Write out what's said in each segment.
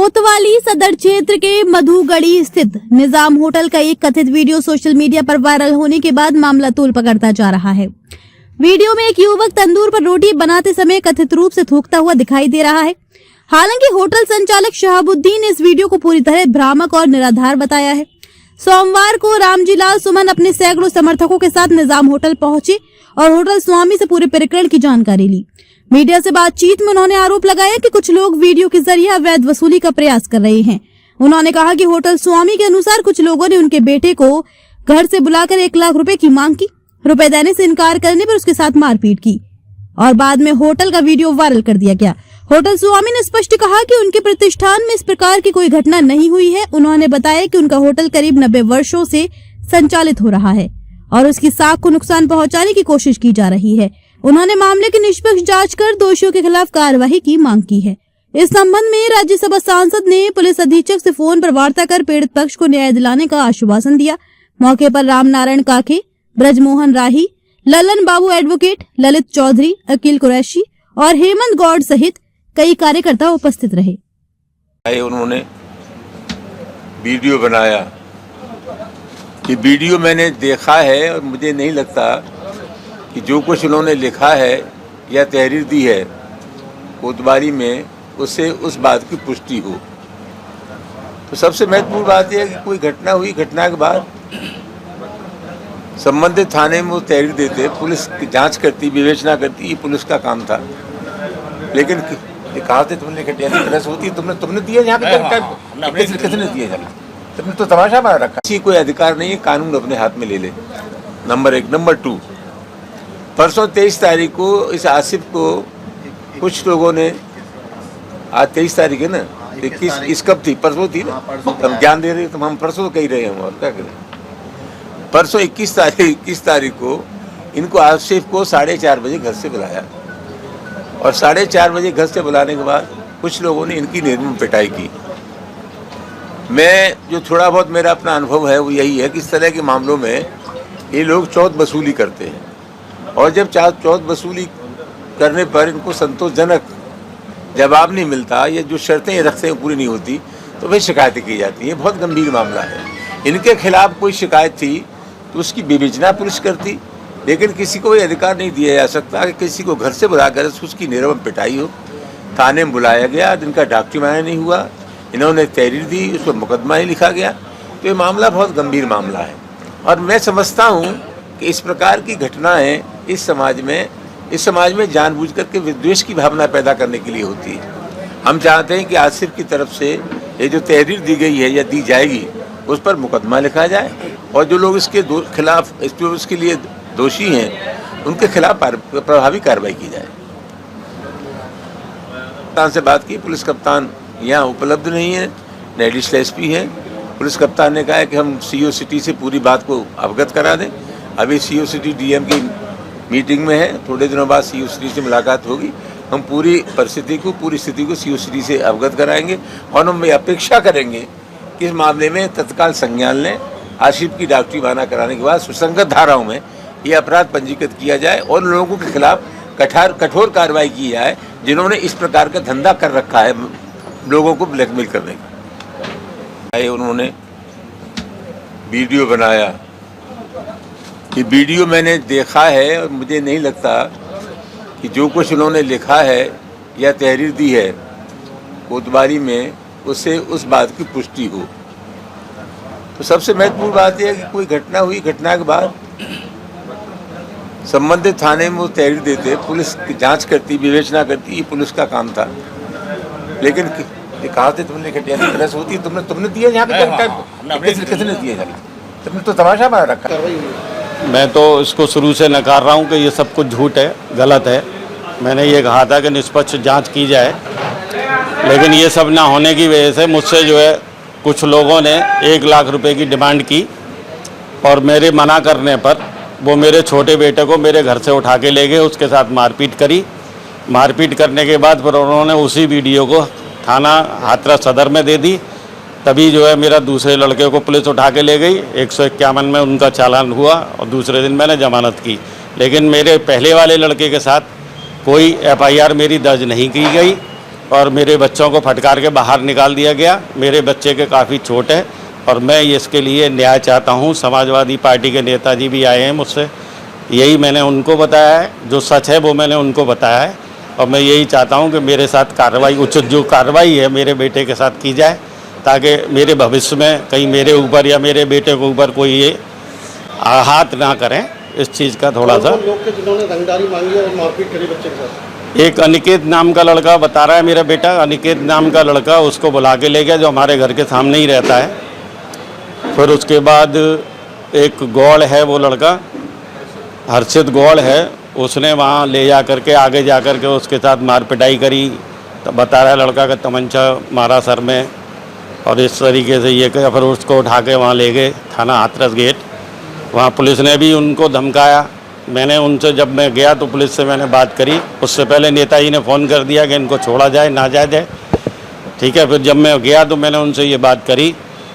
कोतवाली सदर क्षेत्र के मधुगढ़ी स्थित निजाम होटल का एक कथित वीडियो सोशल मीडिया पर वायरल होने के बाद मामला तूल पकड़ता जा रहा है। वीडियो में एक युवक तंदूर पर रोटी बनाते समय कथित रूप से थूकता हुआ दिखाई दे रहा है। हालांकि होटल संचालक शहाबुद्दीन ने इस वीडियो को पूरी तरह भ्रामक और निराधार बताया है। सोमवार को रामजीलाल सुमन अपने सैकड़ों समर्थकों के साथ निजाम होटल पहुंचे और होटल स्वामी से पूरे प्रकरण की जानकारी ली। मीडिया से बातचीत में उन्होंने आरोप लगाया कि कुछ लोग वीडियो के जरिए अवैध वसूली का प्रयास कर रहे हैं। उन्होंने कहा कि होटल स्वामी के अनुसार कुछ लोगों ने उनके बेटे को घर से बुलाकर 1 लाख रुपए की मांग की। रुपए देने से इनकार करने पर उसके साथ मारपीट की और बाद में होटल का वीडियो वायरल कर दिया गया। होटल स्वामी ने स्पष्ट कहा कि उनके प्रतिष्ठान में इस प्रकार की कोई घटना नहीं हुई है। उन्होंने बताया कि उनका होटल करीब 90 वर्षों से संचालित हो रहा है और उसकी साख को नुकसान पहुंचाने की कोशिश की जा रही है। उन्होंने मामले की निष्पक्ष जांच कर दोषियों के खिलाफ कार्रवाई की मांग की है। इस संबंध में राज्यसभा सांसद ने पुलिस अधीक्षक से फोन पर वार्ता कर पीड़ित पक्ष को न्याय दिलाने का आश्वासन दिया। मौके पर रामनारायण काके, ब्रजमोहन राही, ललन बाबू एडवोकेट, ललित चौधरी, अकील कुरैशी और हेमंत गौड़ सहित कई कार्यकर्ता उपस्थित रहे। उन्होंने वीडियो बनाया कि वीडियो मैंने देखा है और मुझे नहीं लगता कि जो कुछ उन्होंने लिखा है या तहरीर दी है कोतवाली में उससे उस बात की पुष्टि हो। तो सबसे महत्वपूर्ण बात यह है कि कोई घटना हुई, घटना के बाद संबंधित थाने में वो तहरीर देते, पुलिस जांच करती, विवेचना करती, ये पुलिस का काम था। लेकिन कहा थे तुमने प्रेस होती है, तुमने दिया यहाँ पे किसने दिया? तुमने तो तमाशा बना रखा। किसी कोई अधिकार नहीं है कानून अपने हाथ में ले ले, नंबर 1। नंबर 2, परसों 23 तारीख को इस आसिफ को कुछ लोगों ने, आज 23 तारीख है ना, 21 कब थी? परसों थी ना। हम ज्ञान दे रहे, तो हम परसों कह रहे हैं और क्या करें। परसों 21 तारीख को इनको आसिफ को 4:30 बजे घर से बुलाया और 4:30 बजे घर से बुलाने के बाद कुछ लोगों ने इनकी निर्मम पिटाई की। मैं जो थोड़ा बहुत मेरा अपना अनुभव है वो यही है कि इस तरह के मामलों में ये लोग चौथ वसूली करते हैं और जब चौथ वसूली करने पर इनको संतोषजनक जवाब नहीं मिलता या जो शर्तें रखते हैं पूरी नहीं होती तो वही शिकायतें की जाती हैं। बहुत गंभीर मामला है। इनके खिलाफ कोई शिकायत थी तो उसकी विवेचना पुलिस करती, लेकिन किसी को ये अधिकार नहीं दिया जा सकता कि किसी को घर से बुलाकर उसकी निर्मम पिटाई हो। थाने में बुलाया गया, जिनका डॉक्यूमेंट नहीं हुआ, इन्होंने तहरीर दी, उस पर मुकदमा ही लिखा गया। तो ये मामला बहुत गंभीर मामला है और मैं समझता हूँ कि इस प्रकार की घटनाएं इस समाज में जानबूझकर के विद्वेष की भावना पैदा करने के लिए होती है। हम चाहते हैं कि आसिफ की तरफ से ये जो तहरीर दी गई है या दी जाएगी उस पर मुकदमा लिखा जाए और जो लोग इसके खिलाफ इसके लिए दोषी हैं उनके खिलाफ प्रभावी कार्रवाई की जाए। कप्तान से बात की, पुलिस कप्तान यहाँ उपलब्ध नहीं है, एडिशनल एसपी है। पुलिस कप्तान ने कहा है कि हम सीओ सिटी से पूरी बात को अवगत करा दें। अभी सीओ सिटी डीएम की मीटिंग में है, थोड़े दिनों बाद सीओ सिटी से मुलाकात होगी। हम पूरी स्थिति को सीओ सिटी से अवगत कराएंगे और हम अपेक्षा करेंगे कि इस मामले में तत्काल संज्ञान लें। आसिफ की डॉक्टरी बहाना कराने के बाद सुसंगत धाराओं में ये अपराध पंजीकृत किया जाए और लोगों के खिलाफ कठोर कार्रवाई की जाए जिन्होंने इस प्रकार का धंधा कर रखा है लोगों को ब्लैकमेल करने का। उन्होंने वीडियो बनाया कि वीडियो मैंने देखा है और मुझे नहीं लगता कि जो कुछ उन्होंने लिखा है या तहरीर दी है कोतवाली में उससे उस बात की पुष्टि हो। तो सबसे महत्वपूर्ण बात यह है कि कोई घटना हुई, घटना के बाद संबंधित थाने में वो तहरीर देते, पुलिस जांच करती, विवेचना करती, ये पुलिस का काम था। लेकिन कहा थे तुमने प्रेस होती है, तुमने दिया यहाँ पे किसने दिया? तुमने तो तमाशा बना रखा। मैं तो इसको शुरू से नकार रहा हूँ कि ये सब कुछ झूठ है, गलत है। मैंने ये कहा था कि निष्पक्ष जांच की जाए, लेकिन ये सब ना होने की वजह से मुझसे जो है कुछ लोगों ने 1 लाख रुपए की डिमांड की और मेरे मना करने पर वो मेरे छोटे बेटे को मेरे घर से उठा के ले गए, उसके साथ मारपीट करी। मारपीट करने के बाद फिर उन्होंने उसी वीडियो को थाना हाथरस सदर में दे दी। तभी जो है मेरा दूसरे लड़के को पुलिस उठा के ले गई। 151 में उनका चालान हुआ और दूसरे दिन मैंने जमानत की। लेकिन मेरे पहले वाले लड़के के साथ कोई FIR मेरी दर्ज नहीं की गई और मेरे बच्चों को फटकार के बाहर निकाल दिया गया। मेरे बच्चे के काफ़ी छोट है और मैं इसके लिए न्याय चाहता हूँ। समाजवादी पार्टी के नेताजी भी आए हैं मुझसे, यही मैंने उनको बताया है, जो सच है वो मैंने उनको बताया है। और मैं यही चाहता हूँ कि मेरे साथ कार्रवाई, उचित जो कार्रवाई है मेरे बेटे के साथ की जाए, ताकि मेरे भविष्य में कहीं मेरे ऊपर या मेरे बेटे के ऊपर कोई ये हाथ ना करें। इस चीज़ का थोड़ा सा लोग के जिन्होंने रंगदारी मांगी और मारपीट करी बच्चे के साथ, एक अनिकेत नाम का लड़का बता रहा है मेरा बेटा, अनिकेत नाम का लड़का उसको बुला के ले गया, जो हमारे घर के सामने ही रहता है। फिर उसके बाद एक गौड़ है, वो लड़का हर्षित गौड़ है, उसने वहाँ ले जा कर के आगे जा कर के उसके साथ मार पिटाई करी। तो बता रहा है लड़का का तमंचा मारा सर में और इस तरीके से ये किया। फिर उसको उठा के वहाँ ले गए थाना हाथरस गेट, वहाँ पुलिस ने भी उनको धमकाया। मैंने उनसे, जब मैं गया तो पुलिस से मैंने बात करी, उससे पहले नेताजी ने फ़ोन कर दिया कि इनको छोड़ा जाए, ना जाया जाए, ठीक है। फिर जब मैं गया तो मैंने उनसे ये बात करी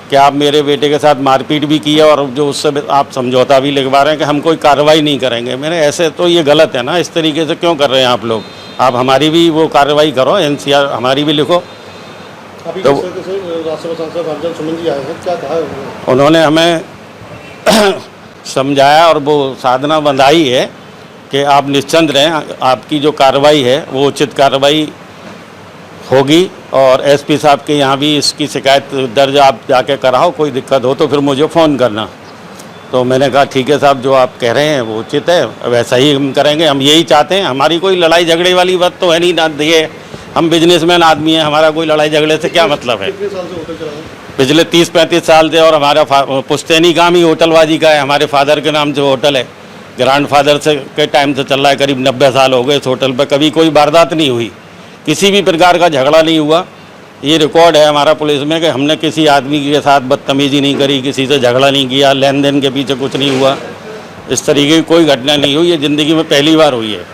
कि आप मेरे बेटे के साथ मारपीट भी की है और जो उससे आप समझौता भी लिखवा रहे हैं कि हम कोई कार्रवाई नहीं करेंगे। मैंने ऐसे तो ये गलत है ना, इस तरीके से क्यों कर रहे हैं आप लोग? आप हमारी भी वो कार्रवाई करो, NCR हमारी भी लिखो। अभी तो राज्यसभा सांसद अर्जुन सुमन जी आए हैं, क्या कहा है उन्होंने हमें समझाया और वो साधना बंधाई है कि आप निश्चिंत रहें, आपकी जो कार्रवाई है वो उचित कार्रवाई होगी। और SP साहब के यहाँ भी इसकी शिकायत दर्ज आप जाके कराओ, कोई दिक्कत हो तो फिर मुझे फ़ोन करना। तो मैंने कहा ठीक है साहब, जो आप कह रहे हैं वो उचित है, वैसा ही हम करेंगे। हम यही चाहते हैं, हमारी कोई लड़ाई झगड़े वाली बात तो है नहीं ना। देखिए हम बिजनेसमैन आदमी हैं, हमारा कोई लड़ाई झगड़े से क्या मतलब है। कितने साल से होटल चला रहे हैं? पिछले 30-35 साल से, और हमारा पुश्तैनी काम ही होटलबाजी का है। हमारे फादर के नाम से होटल है, ग्रैंड फादर से के टाइम से चल रहा है, करीब 90 साल हो गए इस होटल पर। कभी कोई वारदात नहीं हुई, किसी भी प्रकार का झगड़ा नहीं हुआ। ये रिकॉर्ड है हमारा पुलिस में कि हमने किसी आदमी के साथ बदतमीजी नहीं करी, किसी से झगड़ा नहीं किया, लेन देन के पीछे कुछ नहीं हुआ। इस तरीके की कोई घटना नहीं हुई, ये ज़िंदगी में पहली बार हुई है।